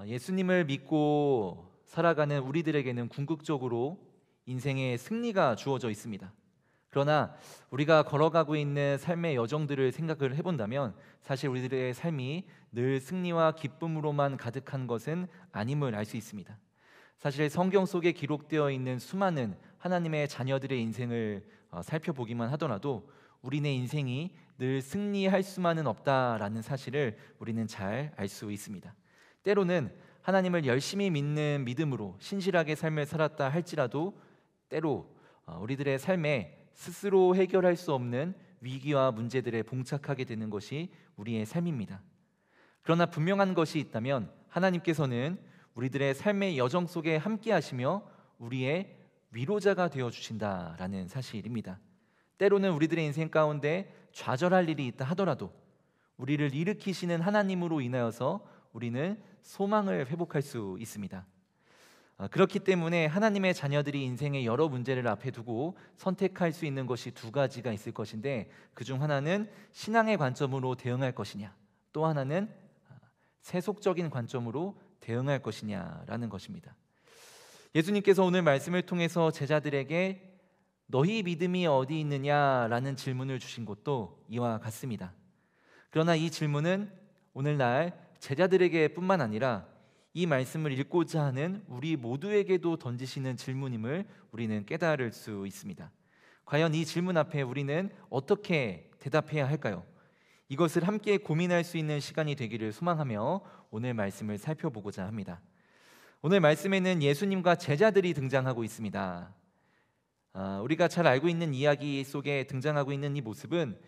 예수님을 믿고 살아가는 우리들에게는 궁극적으로 인생의 승리가 주어져 있습니다. 그러나 우리가 걸어가고 있는 삶의 여정들을 생각을 해본다면 사실 우리들의 삶이 늘 승리와 기쁨으로만 가득한 것은 아님을 알 수 있습니다. 사실 성경 속에 기록되어 있는 수많은 하나님의 자녀들의 인생을 살펴보기만 하더라도 우리네 인생이 늘 승리할 수만은 없다라는 사실을 우리는 잘 알 수 있습니다. 때로는 하나님을 열심히 믿는 믿음으로 신실하게 삶을 살았다 할지라도 때로 우리들의 삶에 스스로 해결할 수 없는 위기와 문제들에 봉착하게 되는 것이 우리의 삶입니다. 그러나 분명한 것이 있다면 하나님께서는 우리들의 삶의 여정 속에 함께 하시며 우리의 위로자가 되어주신다라는 사실입니다. 때로는 우리들의 인생 가운데 좌절할 일이 있다 하더라도 우리를 일으키시는 하나님으로 인하여서 우리는 소망을 회복할 수 있습니다. 그렇기 때문에 하나님의 자녀들이 인생의 여러 문제를 앞에 두고 선택할 수 있는 것이 두 가지가 있을 것인데, 그중 하나는 신앙의 관점으로 대응할 것이냐, 또 하나는 세속적인 관점으로 대응할 것이냐라는 것입니다. 예수님께서 오늘 말씀을 통해서 제자들에게 너희 믿음이 어디 있느냐라는 질문을 주신 것도 이와 같습니다. 그러나 이 질문은 오늘날 제자들에게 뿐만 아니라 이 말씀을 읽고자 하는 우리 모두에게도 던지시는 질문임을 우리는 깨달을 수 있습니다. 과연 이 질문 앞에 우리는 어떻게 대답해야 할까요? 이것을 함께 고민할 수 있는 시간이 되기를 소망하며 오늘 말씀을 살펴보고자 합니다. 오늘 말씀에는 예수님과 제자들이 등장하고 있습니다. 우리가 잘 알고 있는 이야기 속에 등장하고 있는 이 모습은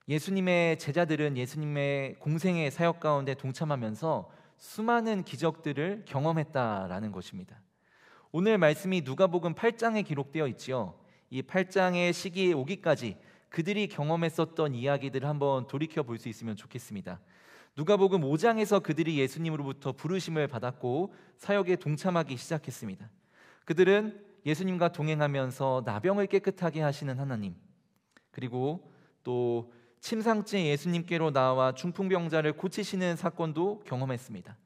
예수님의 제자들은 예수님의 공생의 사역 가운데 동참하면서 수많은 기적들을 경험했다라는 것입니다. 오늘 말씀이 누가복음 8장에 기록되어 있지요. 이 8장의 시기에 오기까지 그들이 경험했었던 이야기들을 한번 돌이켜 볼 수 있으면 좋겠습니다. 누가복음 5장에서 그들이 예수님으로부터 부르심을 받았고 사역에 동참하기 시작했습니다. 그들은 예수님과 동행하면서 나병을 깨끗하게 하시는 하나님, 그리고 또 침상째 예수님께로 나와 중풍병자를 고치시는 사건도 경험했습니다.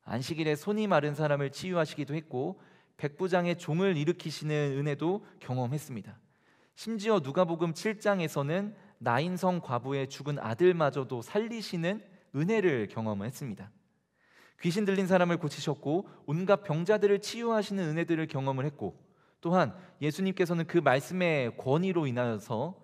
안식일에 손이 마른 사람을 치유하시기도 했고 백부장의 종을 일으키시는 은혜도 경험했습니다. 심지어 누가복음 7장에서는 나인성 과부의 죽은 아들마저도 살리시는 은혜를 경험했습니다. 귀신 들린 사람을 고치셨고 온갖 병자들을 치유하시는 은혜들을 경험을 했고, 또한 예수님께서는 그 말씀의 권위로 인하여서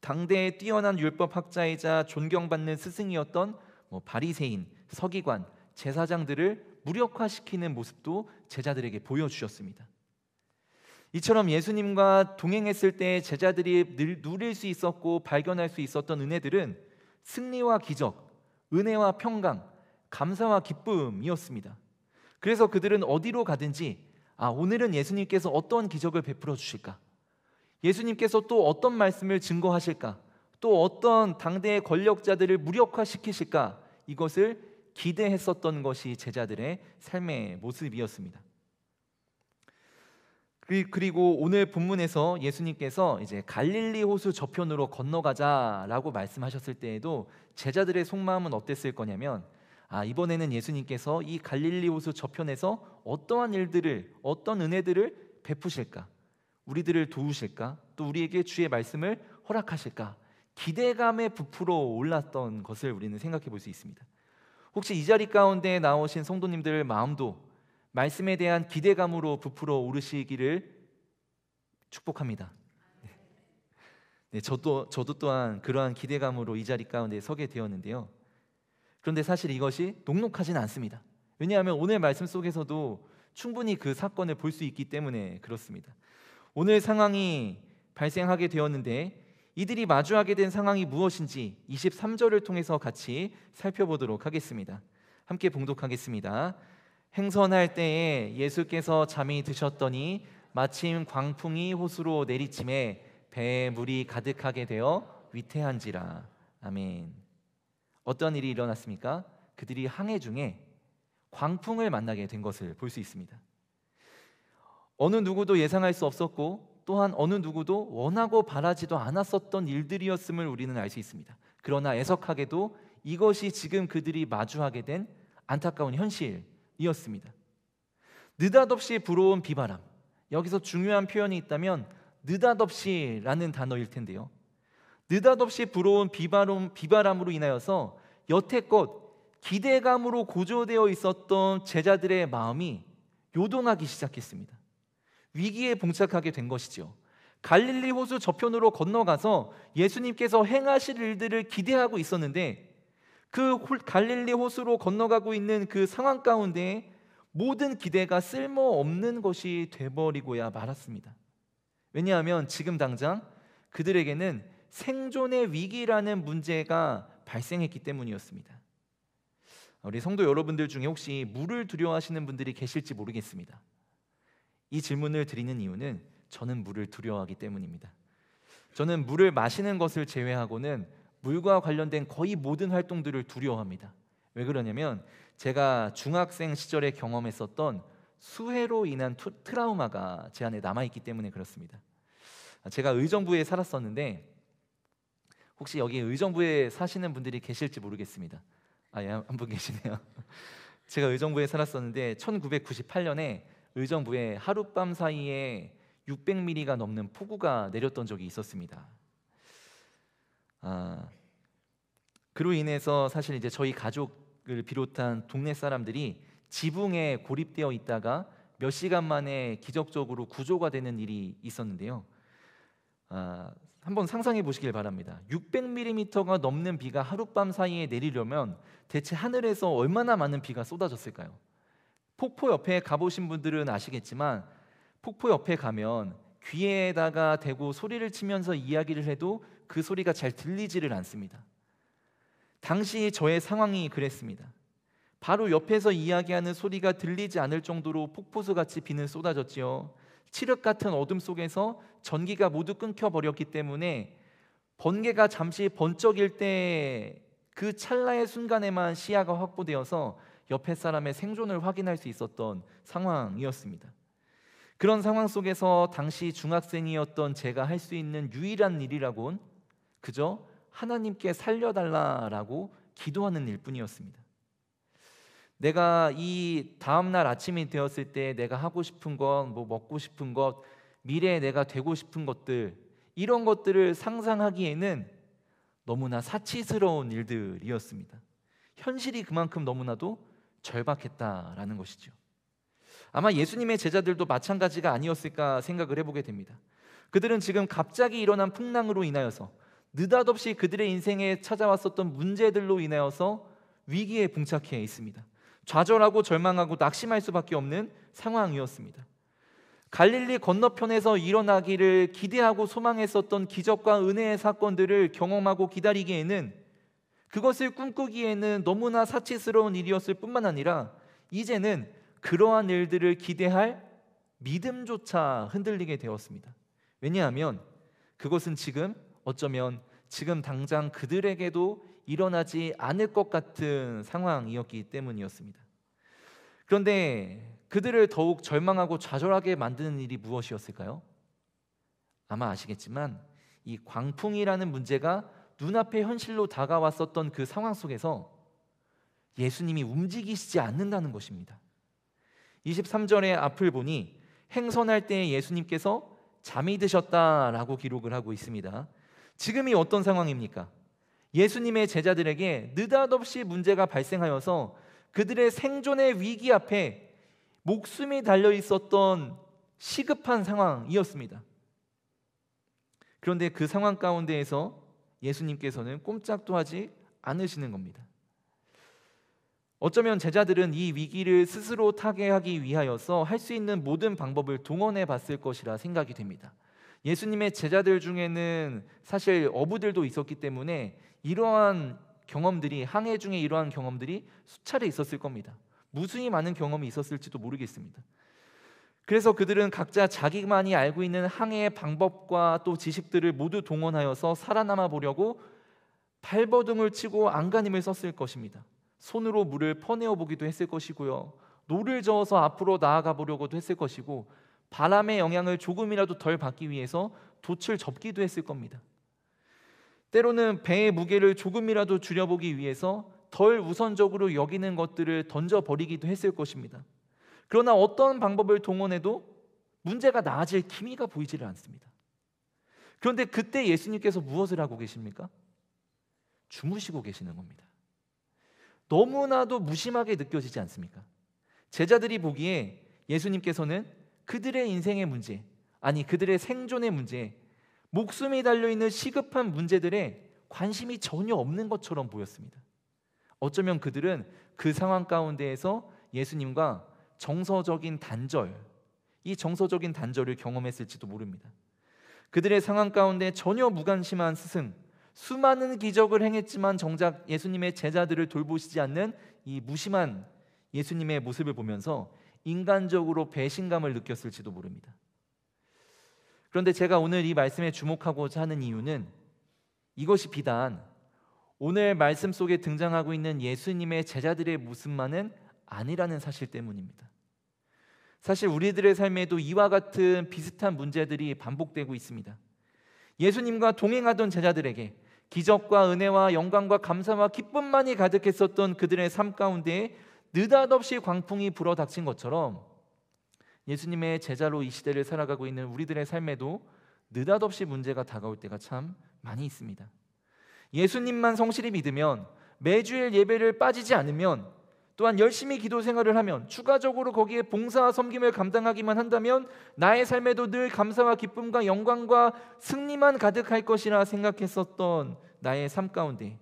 당대의 뛰어난 율법학자이자 존경받는 스승이었던 바리새인, 서기관, 제사장들을 무력화시키는 모습도 제자들에게 보여주셨습니다. 이처럼 예수님과 동행했을 때 제자들이 늘 누릴 수 있었고 발견할 수 있었던 은혜들은 승리와 기적, 은혜와 평강, 감사와 기쁨이었습니다. 그래서 그들은 어디로 가든지 오늘은 예수님께서 어떤 기적을 베풀어 주실까? 예수님께서 또 어떤 말씀을 증거하실까? 또 어떤 당대의 권력자들을 무력화시키실까? 이것을 기대했었던 것이 제자들의 삶의 모습이었습니다. 그리고 오늘 본문에서 예수님께서 이제 갈릴리 호수 저편으로 건너가자라고 말씀하셨을 때에도 제자들의 속마음은 어땠을 거냐면, 이번에는 예수님께서 이 갈릴리 호수 저편에서 어떠한 일들을, 어떤 은혜들을 베푸실까? 우리들을 도우실까? 또 우리에게 주의 말씀을 허락하실까? 기대감에 부풀어 올랐던 것을 우리는 생각해 볼 수 있습니다. 혹시 이 자리 가운데 나오신 성도님들 마음도 말씀에 대한 기대감으로 부풀어 오르시기를 축복합니다. 네, 저도 또한 그러한 기대감으로 이 자리 가운데 서게 되었는데요. 그런데 사실 이것이 녹록하지는 않습니다. 왜냐하면 오늘 말씀 속에서도 충분히 그 사건을 볼 수 있기 때문에 그렇습니다. 오늘 상황이 발생하게 되었는데 이들이 마주하게 된 상황이 무엇인지 23절을 통해서 같이 살펴보도록 하겠습니다. 함께 봉독하겠습니다. 행선할 때에 예수께서 잠이 드셨더니 마침 광풍이 호수로 내리침에 배에 물이 가득하게 되어 위태한지라. 아멘. 어떤 일이 일어났습니까? 그들이 항해 중에 광풍을 만나게 된 것을 볼 수 있습니다. 어느 누구도 예상할 수 없었고 또한 어느 누구도 원하고 바라지도 않았었던 일들이었음을 우리는 알 수 있습니다. 그러나 애석하게도 이것이 지금 그들이 마주하게 된 안타까운 현실, 일들이었습니다. 느닷없이 불어온 비바람, 여기서 중요한 표현이 있다면 느닷없이라는 단어일 텐데요. 느닷없이 불어온 비바람으로 인하여서 여태껏 기대감으로 고조되어 있었던 제자들의 마음이 요동하기 시작했습니다. 위기에 봉착하게 된 것이죠. 갈릴리 호수 저편으로 건너가서 예수님께서 행하실 일들을 기대하고 있었는데 그 갈릴리 호수로 건너가고 있는 그 상황 가운데 모든 기대가 쓸모없는 것이 돼버리고야 말았습니다. 왜냐하면 지금 당장 그들에게는 생존의 위기라는 문제가 발생했기 때문이었습니다. 우리 성도 여러분들 중에 혹시 물을 두려워하시는 분들이 계실지 모르겠습니다. 이 질문을 드리는 이유는 저는 물을 두려워하기 때문입니다. 저는 물을 마시는 것을 제외하고는 물과 관련된 거의 모든 활동들을 두려워합니다. 왜 그러냐면 제가 중학생 시절에 경험했었던 수해로 인한 트라우마가 제 안에 남아있기 때문에 그렇습니다. 제가 의정부에 살았었는데 혹시 여기 의정부에 사시는 분들이 계실지 모르겠습니다. 예, 한 분 계시네요. 제가 의정부에 살았었는데 1998년에 의정부에 하룻밤 사이에 600mm가 넘는 폭우가 내렸던 적이 있었습니다. 그로 인해서 사실 이제 저희 가족을 비롯한 동네 사람들이 지붕에 고립되어 있다가 몇 시간 만에 기적적으로 구조가 되는 일이 있었는데요. 한번 상상해 보시길 바랍니다. 600mm가 넘는 비가 하룻밤 사이에 내리려면 대체 하늘에서 얼마나 많은 비가 쏟아졌을까요? 폭포 옆에 가보신 분들은 아시겠지만 폭포 옆에 가면 귀에다가 대고 소리를 치면서 이야기를 해도 그 소리가 잘 들리지를 않습니다. 당시 저의 상황이 그랬습니다. 바로 옆에서 이야기하는 소리가 들리지 않을 정도로 폭포수같이 비는 쏟아졌지요. 칠흑 같은 어둠 속에서 전기가 모두 끊겨버렸기 때문에 번개가 잠시 번쩍일 때 그 찰나의 순간에만 시야가 확보되어서 옆에 사람의 생존을 확인할 수 있었던 상황이었습니다. 그런 상황 속에서 당시 중학생이었던 제가 할 수 있는 유일한 일이라곤 그저 하나님께 살려달라라고 기도하는 일뿐이었습니다. 내가 이 다음날 아침이 되었을 때 내가 하고 싶은 것, 먹고 싶은 것, 미래에 내가 되고 싶은 것들, 이런 것들을 상상하기에는 너무나 사치스러운 일들이었습니다. 현실이 그만큼 너무나도 절박했다라는 것이죠. 아마 예수님의 제자들도 마찬가지가 아니었을까 생각을 해보게 됩니다. 그들은 지금 갑자기 일어난 풍랑으로 인하여서 느닷없이 그들의 인생에 찾아왔었던 문제들로 인하여서 위기에 봉착해 있습니다. 좌절하고 절망하고 낙심할 수밖에 없는 상황이었습니다. 갈릴리 건너편에서 일어나기를 기대하고 소망했었던 기적과 은혜의 사건들을 경험하고 기다리기에는, 그것을 꿈꾸기에는 너무나 사치스러운 일이었을 뿐만 아니라 이제는 그러한 일들을 기대할 믿음조차 흔들리게 되었습니다. 왜냐하면 그것은 어쩌면 지금 당장 그들에게도 일어나지 않을 것 같은 상황이었기 때문이었습니다. 그런데 그들을 더욱 절망하고 좌절하게 만드는 일이 무엇이었을까요? 아마 아시겠지만 이 광풍이라는 문제가 눈앞에 현실로 다가왔었던 그 상황 속에서 예수님이 움직이시지 않는다는 것입니다. 23절의 앞을 보니 행선할 때 예수님께서 잠이 드셨다라고 기록을 하고 있습니다. 지금이 어떤 상황입니까? 예수님의 제자들에게 느닷없이 문제가 발생하여서 그들의 생존의 위기 앞에 목숨이 달려 있었던 시급한 상황이었습니다. 그런데 그 상황 가운데에서 예수님께서는 꼼짝도 하지 않으시는 겁니다. 어쩌면 제자들은 이 위기를 스스로 타개하기 위하여서 할 수 있는 모든 방법을 동원해 봤을 것이라 생각이 됩니다. 예수님의 제자들 중에는 사실 어부들도 있었기 때문에 이러한 경험들이, 항해 중에 이러한 경험들이 수차례 있었을 겁니다. 무수히 많은 경험이 있었을지도 모르겠습니다. 그래서 그들은 각자 자기만이 알고 있는 항해의 방법과 또 지식들을 모두 동원하여서 살아남아 보려고 발버둥을 치고 안간힘을 썼을 것입니다. 손으로 물을 퍼내어 보기도 했을 것이고요, 노를 저어서 앞으로 나아가 보려고도 했을 것이고, 바람의 영향을 조금이라도 덜 받기 위해서 돛을 접기도 했을 겁니다. 때로는 배의 무게를 조금이라도 줄여보기 위해서 덜 우선적으로 여기는 것들을 던져버리기도 했을 것입니다. 그러나 어떤 방법을 동원해도 문제가 나아질 기미가 보이지를 않습니다. 그런데 그때 예수님께서 무엇을 하고 계십니까? 주무시고 계시는 겁니다. 너무나도 무심하게 느껴지지 않습니까? 제자들이 보기에 예수님께서는 그들의 인생의 문제, 아니 그들의 생존의 문제, 목숨이 달려있는 시급한 문제들에 관심이 전혀 없는 것처럼 보였습니다. 어쩌면 그들은 그 상황 가운데에서 예수님과 정서적인 단절, 이 정서적인 단절을 경험했을지도 모릅니다. 그들의 상황 가운데 전혀 무관심한 스승, 수많은 기적을 행했지만 정작 예수님의 제자들을 돌보시지 않는 이 무심한 예수님의 모습을 보면서 인간적으로 배신감을 느꼈을지도 모릅니다. 그런데 제가 오늘 이 말씀에 주목하고자 하는 이유는 이것이 비단 오늘 말씀 속에 등장하고 있는 예수님의 제자들의 모습만은 아니라는 사실 때문입니다. 사실 우리들의 삶에도 이와 같은 비슷한 문제들이 반복되고 있습니다. 예수님과 동행하던 제자들에게 기적과 은혜와 영광과 감사와 기쁨만이 가득했었던 그들의 삶 가운데 느닷없이 광풍이 불어닥친 것처럼 예수님의 제자로 이 시대를 살아가고 있는 우리들의 삶에도 느닷없이 문제가 다가올 때가 참 많이 있습니다. 예수님만 성실히 믿으면, 매주일 예배를 빠지지 않으면, 또한 열심히 기도 생활을 하면, 추가적으로 거기에 봉사와 섬김을 감당하기만 한다면 나의 삶에도 늘 감사와 기쁨과 영광과 승리만 가득할 것이라 생각했었던 나의 삶 가운데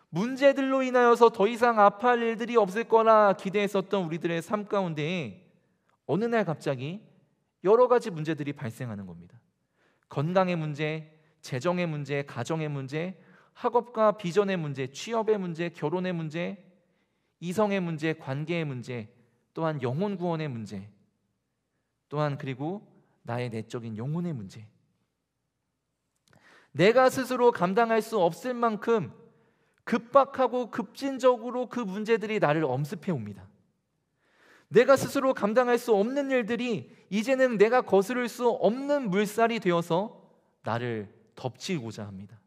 문제들로 인하여서 더 이상 아파할 일들이 없을 거라 기대했었던 우리들의 삶 가운데 어느 날 갑자기 여러 가지 문제들이 발생하는 겁니다. 건강의 문제, 재정의 문제, 가정의 문제, 학업과 비전의 문제, 취업의 문제, 결혼의 문제, 이성의 문제, 관계의 문제, 또한 영혼 구원의 문제, 또한 그리고 나의 내적인 영혼의 문제. 내가 스스로 감당할 수 없을 만큼 급박하고 급진적으로 그 문제들이 나를 엄습해 옵니다. 내가 스스로 감당할 수 없는 일들이 이제는 내가 거스를 수 없는 물살이 되어서 나를 덮치고자 합니다.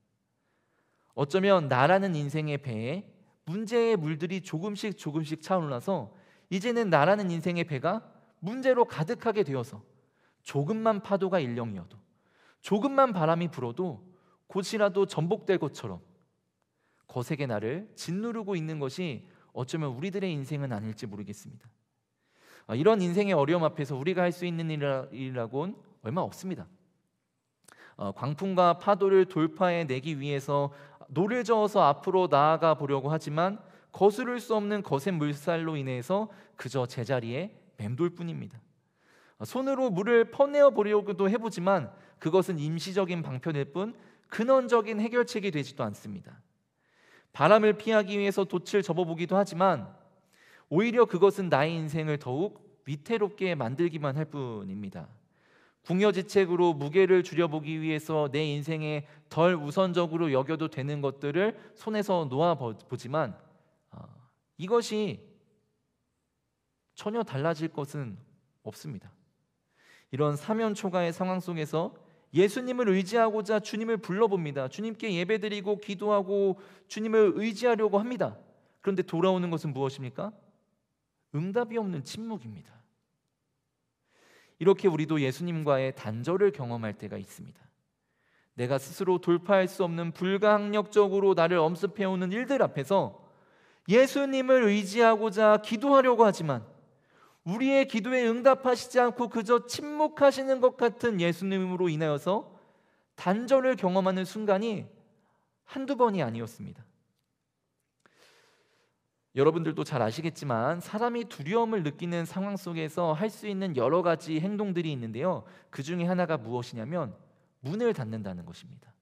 어쩌면 나라는 인생의 배에 문제의 물들이 조금씩 차올라서 이제는 나라는 인생의 배가 문제로 가득하게 되어서 조금만 파도가 일렁이어도, 조금만 바람이 불어도 곧이라도 전복될 것처럼 거세게 나를 짓누르고 있는 것이 어쩌면 우리들의 인생은 아닐지 모르겠습니다. 이런 인생의 어려움 앞에서 우리가 할 수 있는 일이라고는 얼마 없습니다. 광풍과 파도를 돌파해내기 위해서 노를 저어서 앞으로 나아가 보려고 하지만 거스를 수 없는 거센 물살로 인해서 그저 제자리에 맴돌 뿐입니다. 손으로 물을 퍼내어 보려고도 해보지만 그것은 임시적인 방편일 뿐 근원적인 해결책이 되지도 않습니다. 바람을 피하기 위해서 돛을 접어보기도 하지만 오히려 그것은 나의 인생을 더욱 위태롭게 만들기만 할 뿐입니다. 궁여지책으로 무게를 줄여보기 위해서 내 인생에 덜 우선적으로 여겨도 되는 것들을 손에서 놓아보지만 이것이 전혀 달라질 것은 없습니다. 이런 사면초가의 상황 속에서 예수님을 의지하고자 주님을 불러봅니다. 주님께 예배드리고 기도하고 주님을 의지하려고 합니다. 그런데 돌아오는 것은 무엇입니까? 응답이 없는 침묵입니다. 이렇게 우리도 예수님과의 단절을 경험할 때가 있습니다. 내가 스스로 돌파할 수 없는 불가항력적으로 나를 엄습해오는 일들 앞에서 예수님을 의지하고자 기도하려고 하지만 우리의 기도에 응답하시지 않고 그저 침묵하시는 것 같은 예수님으로 인하여서 단절을 경험하는 순간이 한두 번이 아니었습니다. 여러분들도 잘 아시겠지만 사람이 두려움을 느끼는 상황 속에서 할 수 있는 여러 가지 행동들이 있는데요, 그 중에 하나가 무엇이냐면 문을 닫는다는 것입니다.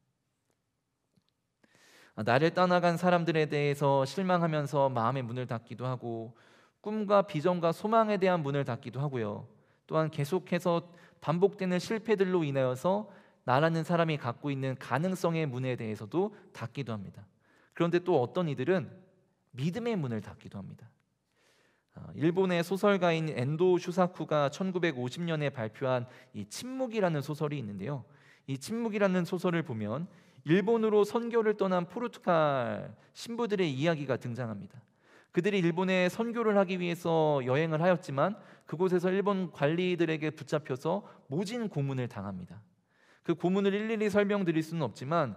나를 떠나간 사람들에 대해서 실망하면서 마음의 문을 닫기도 하고, 꿈과 비전과 소망에 대한 문을 닫기도 하고요, 또한 계속해서 반복되는 실패들로 인하여서 나라는 사람이 갖고 있는 가능성의 문에 대해서도 닫기도 합니다. 그런데 또 어떤 이들은 믿음의 문을 닫기도 합니다. 일본의 소설가인 엔도 슈사쿠가 1950년에 발표한 이 침묵이라는 소설이 있는데요, 이 침묵이라는 소설을 보면 일본으로 선교를 떠난 포르투갈 신부들의 이야기가 등장합니다. 그들이 일본에 선교를 하기 위해서 여행을 하였지만 그곳에서 일본 관리들에게 붙잡혀서 모진 고문을 당합니다. 그 고문을 일일이 설명드릴 수는 없지만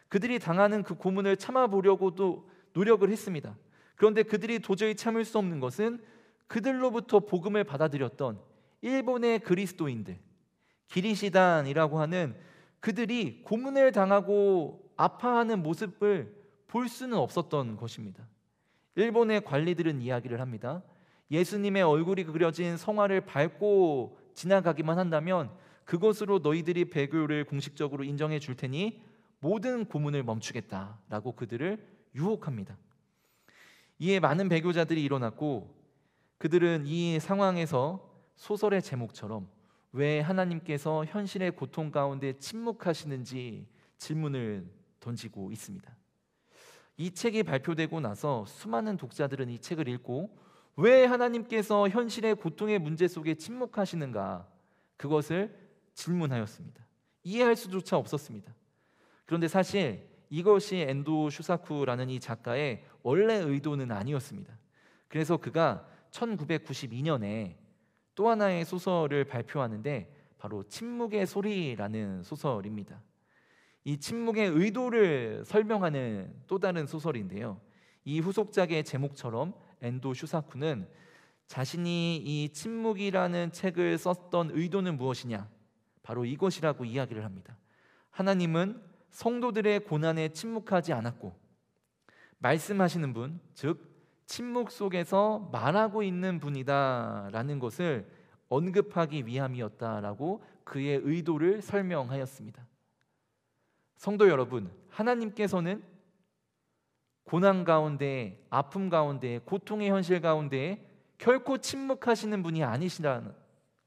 그들이 당하는 그 고문을 참아보려고도 노력을 했습니다. 그런데 그들이 도저히 참을 수 없는 것은 그들로부터 복음을 받아들였던 일본의 그리스도인들, 기리시단이라고 하는 그들이 고문을 당하고 아파하는 모습을 볼 수는 없었던 것입니다. 일본의 관리들은 이야기를 합니다. 예수님의 얼굴이 그려진 성화를 밟고 지나가기만 한다면 그것으로 너희들이 배교를 공식적으로 인정해 줄 테니 모든 고문을 멈추겠다라고 그들을 유혹합니다. 이에 많은 배교자들이 일어났고 그들은 이 상황에서 소설의 제목처럼 왜 하나님께서 현실의 고통 가운데 침묵하시는지 질문을 던지고 있습니다. 이 책이 발표되고 나서 수많은 독자들은 이 책을 읽고 왜 하나님께서 현실의 고통의 문제 속에 침묵하시는가 그것을 질문하였습니다. 이해할 수조차 없었습니다. 그런데 사실 이것이 엔도 슈사쿠라는 이 작가의 원래 의도는 아니었습니다. 그래서 그가 1992년에 또 하나의 소설을 발표하는데 바로 침묵의 소리라는 소설입니다. 이 침묵의 의도를 설명하는 또 다른 소설인데요. 이 후속작의 제목처럼 엔도 슈사쿠는 자신이 이 침묵이라는 책을 썼던 의도는 무엇이냐? 바로 이것이라고 이야기를 합니다. 하나님은 성도들의 고난에 침묵하지 않았고 말씀하시는 분, 즉 침묵 속에서 말하고 있는 분이다라는 것을 언급하기 위함이었다라고 그의 의도를 설명하였습니다. 성도 여러분, 하나님께서는 고난 가운데, 아픔 가운데, 고통의 현실 가운데 결코 침묵하시는 분이 아니시라는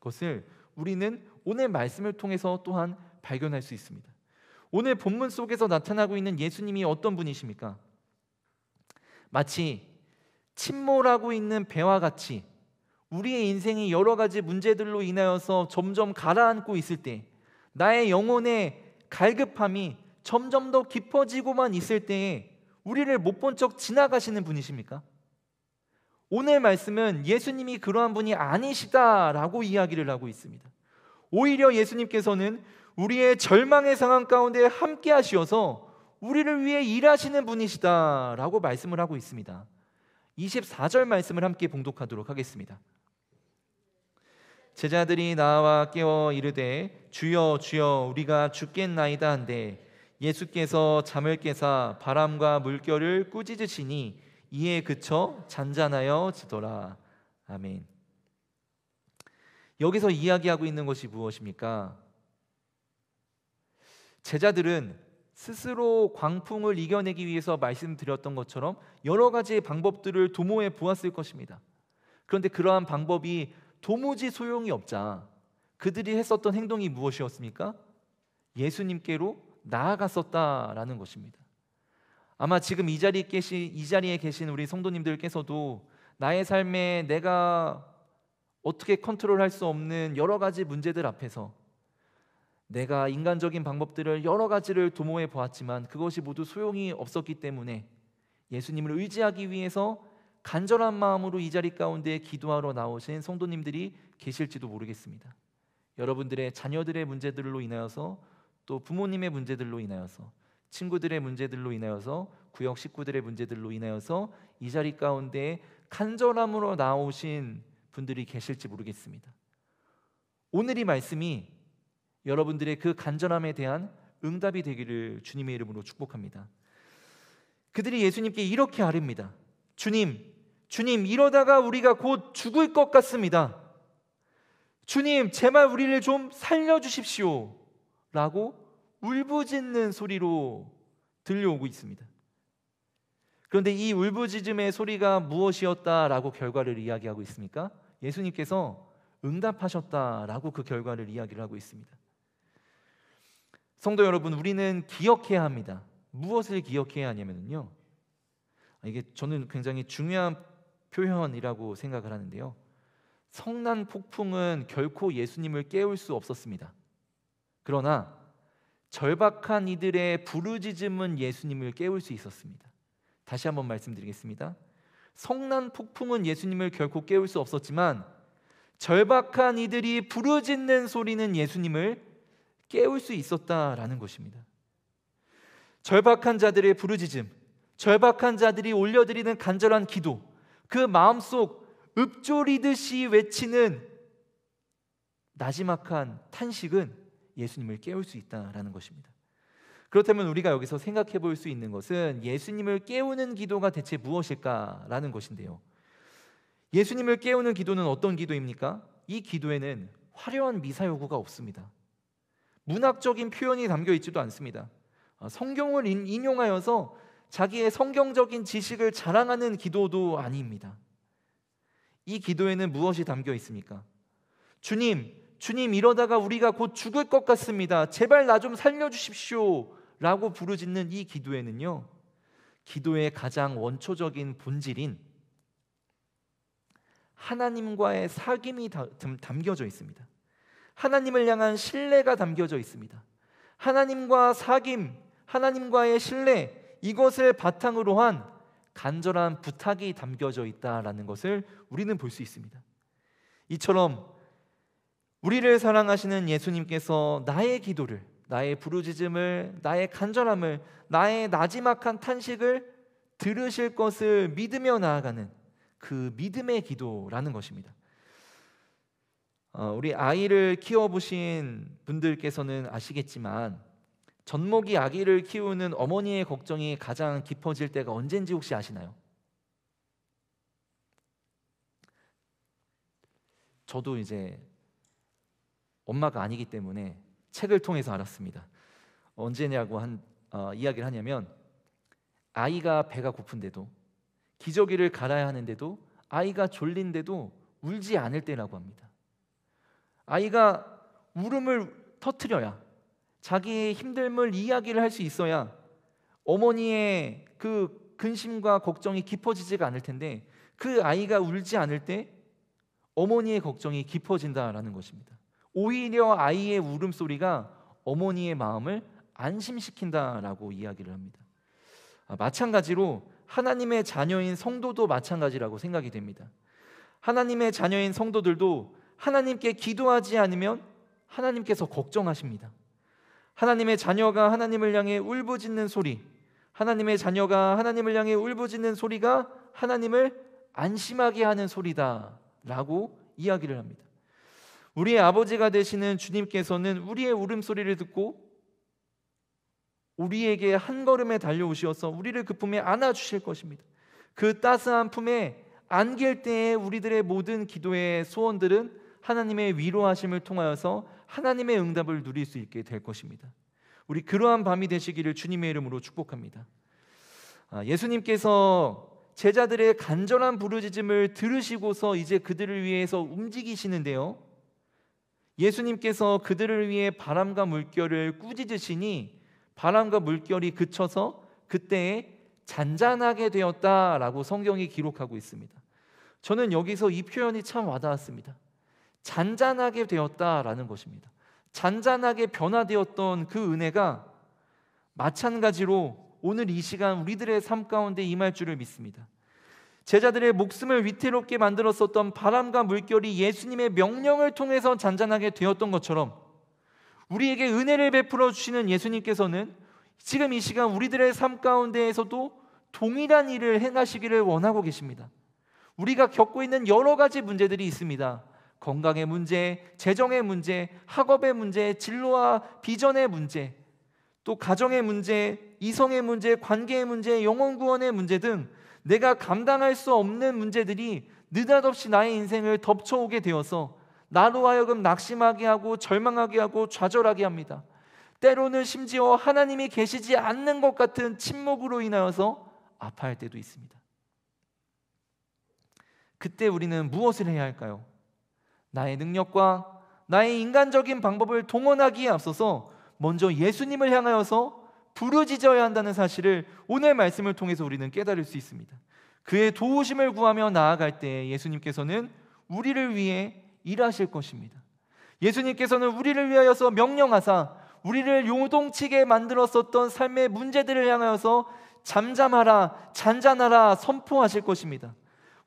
것을 우리는 오늘 말씀을 통해서 또한 발견할 수 있습니다. 오늘 본문 속에서 나타나고 있는 예수님이 어떤 분이십니까? 마치 침몰하고 있는 배와 같이 우리의 인생이 여러 가지 문제들로 인하여서 점점 가라앉고 있을 때 나의 영혼의 갈급함이 점점 더 깊어지고만 있을 때에 우리를 못 본 척 지나가시는 분이십니까? 오늘 말씀은 예수님이 그러한 분이 아니시다라고 이야기를 하고 있습니다. 오히려 예수님께서는 우리의 절망의 상황 가운데 함께 하시어서 우리를 위해 일하시는 분이시다라고 말씀을 하고 있습니다. 24절 말씀을 함께 봉독하도록 하겠습니다. 제자들이 나와 깨어 이르되 주여 주여 우리가 죽겠나이다 한데 예수께서 잠을 깨사 바람과 물결을 꾸짖으시니 이에 그쳐 잔잔하여 지더라. 아멘. 여기서 이야기하고 있는 것이 무엇입니까? 제자들은 스스로 광풍을 이겨내기 위해서 말씀드렸던 것처럼 여러 가지의 방법들을 도모해 보았을 것입니다. 그런데 그러한 방법이 도무지 소용이 없자 그들이 했었던 행동이 무엇이었습니까? 예수님께로 나아갔었다라는 것입니다. 아마 지금 이 자리에 계신 우리 성도님들께서도 나의 삶에 내가 어떻게 컨트롤할 수 없는 여러 가지 문제들 앞에서 내가 인간적인 방법들을 여러 가지를 도모해 보았지만 그것이 모두 소용이 없었기 때문에 예수님을 의지하기 위해서 간절한 마음으로 이 자리 가운데 기도하러 나오신 성도님들이 계실지도 모르겠습니다. 여러분들의 자녀들의 문제들로 인하여서 또 부모님의 문제들로 인하여서 친구들의 문제들로 인하여서 구역 식구들의 문제들로 인하여서 이 자리 가운데 간절함으로 나오신 분들이 계실지 모르겠습니다. 오늘 이 말씀이 여러분들의 그 간절함에 대한 응답이 되기를 주님의 이름으로 축복합니다. 그들이 예수님께 이렇게 아뢰입니다. 주님 이러다가 우리가 곧 죽을 것 같습니다. 주님 제발 우리를 좀 살려주십시오 라고 울부짖는 소리로 들려오고 있습니다. 그런데 이 울부짖음의 소리가 무엇이었다라고 결과를 이야기하고 있습니까? 예수님께서 응답하셨다라고 그 결과를 이야기를 하고 있습니다. 성도 여러분, 우리는 기억해야 합니다. 무엇을 기억해야 하냐면요, 이게 저는 굉장히 중요한 표현이라고 생각을 하는데요, 성난 폭풍은 결코 예수님을 깨울 수 없었습니다. 그러나 절박한 이들의 부르짖음은 예수님을 깨울 수 있었습니다. 다시 한번 말씀드리겠습니다. 성난 폭풍은 예수님을 결코 깨울 수 없었지만 절박한 이들이 부르짖는 소리는 예수님을 깨울 수 있었다라는 것입니다. 절박한 자들의 부르짖음, 절박한 자들이 올려드리는 간절한 기도, 그 마음속 읊조리듯이 외치는 나지막한 탄식은 예수님을 깨울 수 있다라는 것입니다. 그렇다면 우리가 여기서 생각해 볼 수 있는 것은 예수님을 깨우는 기도가 대체 무엇일까라는 것인데요. 예수님을 깨우는 기도는 어떤 기도입니까? 이 기도에는 화려한 미사 요구가 없습니다. 문학적인 표현이 담겨 있지도 않습니다. 성경을 인용하여서 자기의 성경적인 지식을 자랑하는 기도도 아닙니다. 이 기도에는 무엇이 담겨 있습니까? 주님 이러다가 우리가 곧 죽을 것 같습니다. 제발 나 좀 살려주십시오 라고 부르짖는 이 기도에는요, 기도의 가장 원초적인 본질인 하나님과의 사귐이 담겨져 있습니다. 하나님을 향한 신뢰가 담겨져 있습니다. 하나님과 사귐, 하나님과의 신뢰, 이것을 바탕으로 한 간절한 부탁이 담겨져 있다라는 것을 우리는 볼 수 있습니다. 이처럼 우리를 사랑하시는 예수님께서 나의 기도를, 나의 부르짖음을, 나의 간절함을, 나의 나지막한 탄식을 들으실 것을 믿으며 나아가는 그 믿음의 기도라는 것입니다. 우리 아이를 키워보신 분들께서는 아시겠지만 젖먹이 아기를 키우는 어머니의 걱정이 가장 깊어질 때가 언젠지 혹시 아시나요? 저도 이제 엄마가 아니기 때문에 책을 통해서 알았습니다. 언제냐고 이야기를 하냐면, 아이가 배가 고픈데도, 기저귀를 갈아야 하는데도, 아이가 졸린데도 울지 않을 때라고 합니다. 아이가 울음을 터뜨려야, 자기의 힘듦을 이야기를 할 수 있어야 어머니의 그 근심과 걱정이 깊어지지가 않을 텐데, 그 아이가 울지 않을 때 어머니의 걱정이 깊어진다라는 것입니다. 오히려 아이의 울음소리가 어머니의 마음을 안심시킨다라고 이야기를 합니다. 마찬가지로 하나님의 자녀인 성도도 마찬가지라고 생각이 됩니다. 하나님의 자녀인 성도들도 하나님께 기도하지 않으면 하나님께서 걱정하십니다. 하나님의 자녀가 하나님을 향해 울부짖는 소리, 하나님의 자녀가 하나님을 향해 울부짖는 소리가 하나님을 안심하게 하는 소리다라고 이야기를 합니다. 우리의 아버지가 되시는 주님께서는 우리의 울음소리를 듣고 우리에게 한 걸음에 달려오셔서 우리를 그 품에 안아주실 것입니다. 그 따스한 품에 안길 때에 우리들의 모든 기도의 소원들은 하나님의 위로하심을 통하여서 하나님의 응답을 누릴 수 있게 될 것입니다. 우리 그러한 밤이 되시기를 주님의 이름으로 축복합니다. 예수님께서 제자들의 간절한 부르짖음을 들으시고서 이제 그들을 위해서 움직이시는데요, 예수님께서 그들을 위해 바람과 물결을 꾸짖으시니 바람과 물결이 그쳐서 그때에 잔잔하게 되었다라고 성경이 기록하고 있습니다. 저는 여기서 이 표현이 참 와닿았습니다. 잔잔하게 되었다라는 것입니다. 잔잔하게 변화되었던 그 은혜가 마찬가지로 오늘 이 시간 우리들의 삶 가운데 임할 줄을 믿습니다. 제자들의 목숨을 위태롭게 만들었었던 바람과 물결이 예수님의 명령을 통해서 잔잔하게 되었던 것처럼 우리에게 은혜를 베풀어 주시는 예수님께서는 지금 이 시간 우리들의 삶 가운데에서도 동일한 일을 행하시기를 원하고 계십니다. 우리가 겪고 있는 여러 가지 문제들이 있습니다. 건강의 문제, 재정의 문제, 학업의 문제, 진로와 비전의 문제, 또 가정의 문제, 이성의 문제, 관계의 문제, 영혼 구원의 문제 등 내가 감당할 수 없는 문제들이 느닷없이 나의 인생을 덮쳐오게 되어서 나로 하여금 낙심하게 하고 절망하게 하고 좌절하게 합니다. 때로는 심지어 하나님이 계시지 않는 것 같은 침묵으로 인하여서 아파할 때도 있습니다. 그때 우리는 무엇을 해야 할까요? 나의 능력과 나의 인간적인 방법을 동원하기에 앞서서 먼저 예수님을 향하여서 부르짖어야 한다는 사실을 오늘 말씀을 통해서 우리는 깨달을 수 있습니다. 그의 도우심을 구하며 나아갈 때 예수님께서는 우리를 위해 일하실 것입니다. 예수님께서는 우리를 위하여서 명령하사 우리를 요동치게 만들었었던 삶의 문제들을 향하여서 잠잠하라, 잔잔하라 선포하실 것입니다.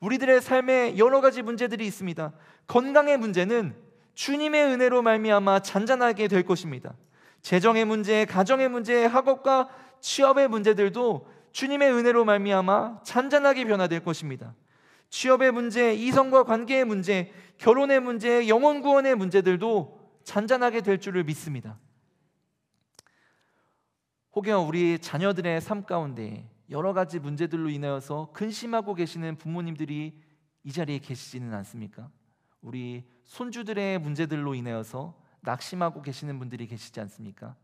우리들의 삶에 여러 가지 문제들이 있습니다. 건강의 문제는 주님의 은혜로 말미암아 잔잔하게 될 것입니다. 재정의 문제, 가정의 문제, 학업과 취업의 문제들도 주님의 은혜로 말미암아 잔잔하게 변화될 것입니다. 취업의 문제, 이성과 관계의 문제, 결혼의 문제, 영혼 구원의 문제들도 잔잔하게 될 줄을 믿습니다. 혹여 우리 자녀들의 삶 가운데 여러 가지 문제들로 인하여서 근심하고 계시는 부모님들이 이 자리에 계시지는 않습니까? 우리 손주들의 문제들로 인하여서 낙심하고 계시는 분들이 계시지 않습니까?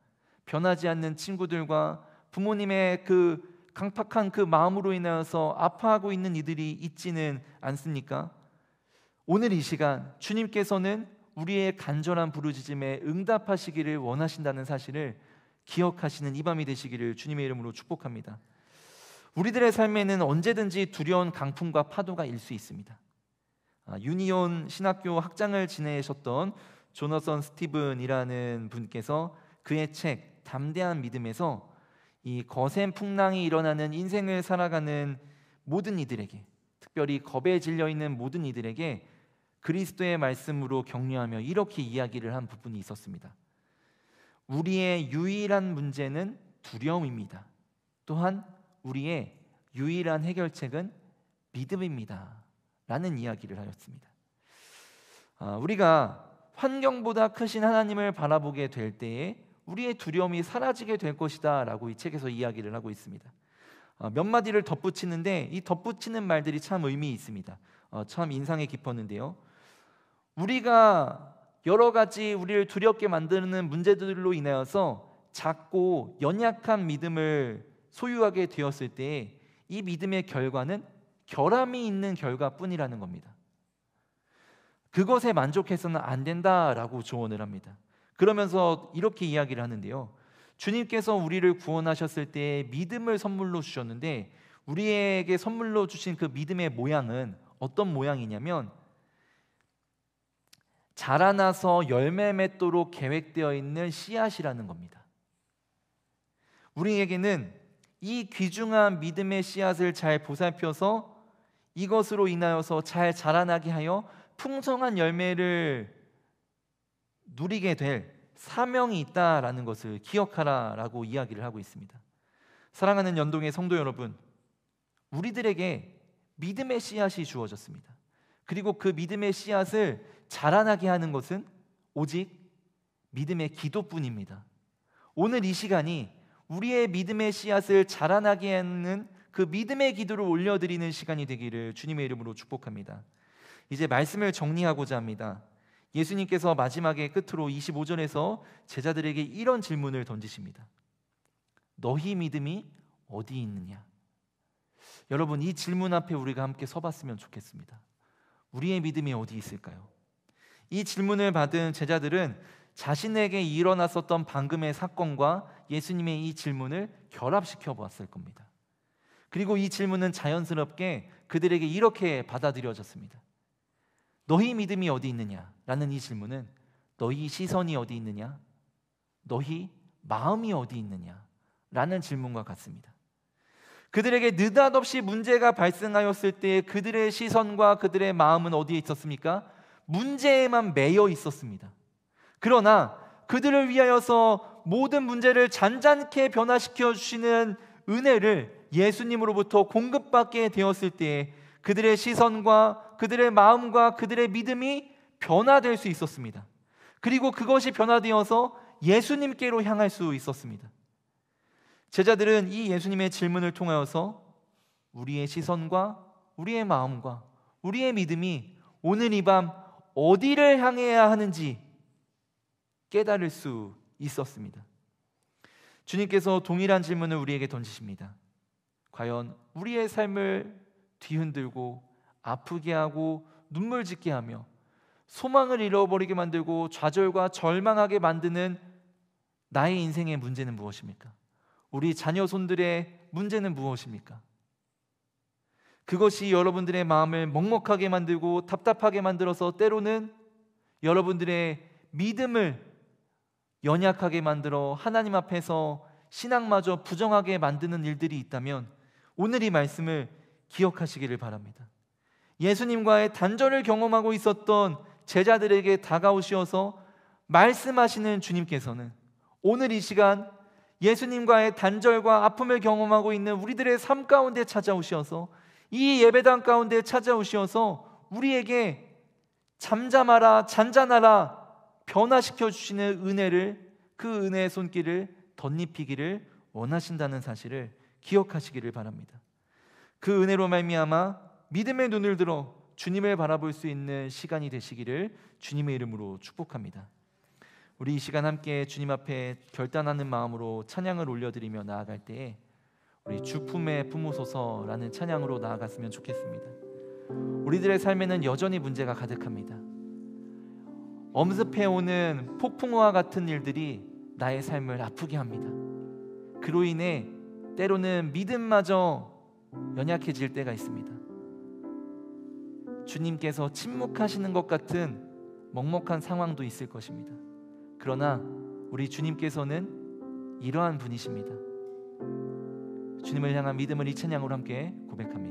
변하지 않는 친구들과 부모님의 그 강팍한 그 마음으로 인하여서 아파하고 있는 이들이 있지는 않습니까? 오늘 이 시간 주님께서는 우리의 간절한 부르짖음에 응답하시기를 원하신다는 사실을 기억하시는 이 밤이 되시기를 주님의 이름으로 축복합니다. 우리들의 삶에는 언제든지 두려운 강풍과 파도가 일 수 있습니다. 유니온 신학교 학장을 지내셨던 조너선 스티븐이라는 분께서 그의 책 담대한 믿음에서 이 거센 풍랑이 일어나는 인생을 살아가는 모든 이들에게, 특별히 겁에 질려 있는 모든 이들에게 그리스도의 말씀으로 격려하며 이렇게 이야기를 한 부분이 있었습니다. 우리의 유일한 문제는 두려움입니다. 또한 우리의 유일한 해결책은 믿음입니다. 라는 이야기를 하였습니다. 우리가 환경보다 크신 하나님을 바라보게 될 때에 우리의 두려움이 사라지게 될 것이다 라고 이 책에서 이야기를 하고 있습니다. 몇 마디를 덧붙이는데 이 덧붙이는 말들이 참 의미 있습니다. 참 인상에 깊었는데요. 우리가 여러 가지 우리를 두렵게 만드는 문제들로 인하여서 작고 연약한 믿음을 소유하게 되었을 때 이 믿음의 결과는 결함이 있는 결과뿐이라는 겁니다. 그것에 만족해서는 안 된다라고 조언을 합니다. 그러면서 이렇게 이야기를 하는데요. 주님께서 우리를 구원하셨을 때 믿음을 선물로 주셨는데 우리에게 선물로 주신 그 믿음의 모양은 어떤 모양이냐면 자라나서 열매 맺도록 계획되어 있는 씨앗이라는 겁니다. 우리에게는 이 귀중한 믿음의 씨앗을 잘 보살펴서 이것으로 인하여서 잘 자라나게 하여 풍성한 열매를 누리게 될 사명이 있다라는 것을 기억하라라고 이야기를 하고 있습니다. 사랑하는 연동의 성도 여러분, 우리들에게 믿음의 씨앗이 주어졌습니다. 그리고 그 믿음의 씨앗을 자라나게 하는 것은 오직 믿음의 기도뿐입니다. 오늘 이 시간이 우리의 믿음의 씨앗을 자라나게 하는 그 믿음의 기도를 올려드리는 시간이 되기를 주님의 이름으로 축복합니다. 이제 말씀을 정리하고자 합니다. 예수님께서 마지막에 끝으로 25절에서 제자들에게 이런 질문을 던지십니다. 너희 믿음이 어디 있느냐? 여러분, 이 질문 앞에 우리가 함께 서봤으면 좋겠습니다. 우리의 믿음이 어디 있을까요? 이 질문을 받은 제자들은 자신에게 일어났었던 방금의 사건과 예수님의 이 질문을 결합시켜 보았을 겁니다. 그리고 이 질문은 자연스럽게 그들에게 이렇게 받아들여졌습니다. 너희 믿음이 어디 있느냐? 라는 이 질문은 너희 시선이 어디 있느냐? 너희 마음이 어디 있느냐? 라는 질문과 같습니다. 그들에게 느닷없이 문제가 발생하였을 때 그들의 시선과 그들의 마음은 어디에 있었습니까? 문제에만 매여 있었습니다. 그러나 그들을 위하여서 모든 문제를 잔잔케 변화시켜 주시는 은혜를 예수님으로부터 공급받게 되었을 때 그들의 시선과 그들의 마음과 그들의 믿음이 변화될 수 있었습니다. 그리고 그것이 변화되어서 예수님께로 향할 수 있었습니다. 제자들은 이 예수님의 질문을 통하여서 우리의 시선과 우리의 마음과 우리의 믿음이 오늘 이 밤 어디를 향해야 하는지 깨달을 수 있었습니다. 주님께서 동일한 질문을 우리에게 던지십니다. 과연 우리의 삶을 뒤흔들고 아프게 하고 눈물 짓게 하며 소망을 잃어버리게 만들고 좌절과 절망하게 만드는 나의 인생의 문제는 무엇입니까? 우리 자녀 손들의 문제는 무엇입니까? 그것이 여러분들의 마음을 먹먹하게 만들고 답답하게 만들어서 때로는 여러분들의 믿음을 연약하게 만들어 하나님 앞에서 신앙마저 부정하게 만드는 일들이 있다면 오늘 이 말씀을 기억하시기를 바랍니다. 예수님과의 단절을 경험하고 있었던 제자들에게 다가오시어서 말씀하시는 주님께서는 오늘 이 시간 예수님과의 단절과 아픔을 경험하고 있는 우리들의 삶 가운데 찾아오시어서 이 예배당 가운데 찾아오시어서 우리에게 잠잠하라, 잔잔하라 변화시켜 주시는 은혜를, 그 은혜의 손길을 덧입히기를 원하신다는 사실을 기억하시기를 바랍니다. 그 은혜로 말미암아 믿음의 눈을 들어 주님을 바라볼 수 있는 시간이 되시기를 주님의 이름으로 축복합니다. 우리 이 시간 함께 주님 앞에 결단하는 마음으로 찬양을 올려드리며 나아갈 때에 우리 주 품에 품으소서라는 찬양으로 나아갔으면 좋겠습니다. 우리들의 삶에는 여전히 문제가 가득합니다. 엄습해오는 폭풍우와 같은 일들이 나의 삶을 아프게 합니다. 그로 인해 때로는 믿음마저 연약해질 때가 있습니다. 주님께서 침묵하시는 것 같은 먹먹한 상황도 있을 것입니다. 그러나 우리 주님께서는 이러한 분이십니다. 주님을 향한 믿음을 이 찬양으로 함께 고백합니다.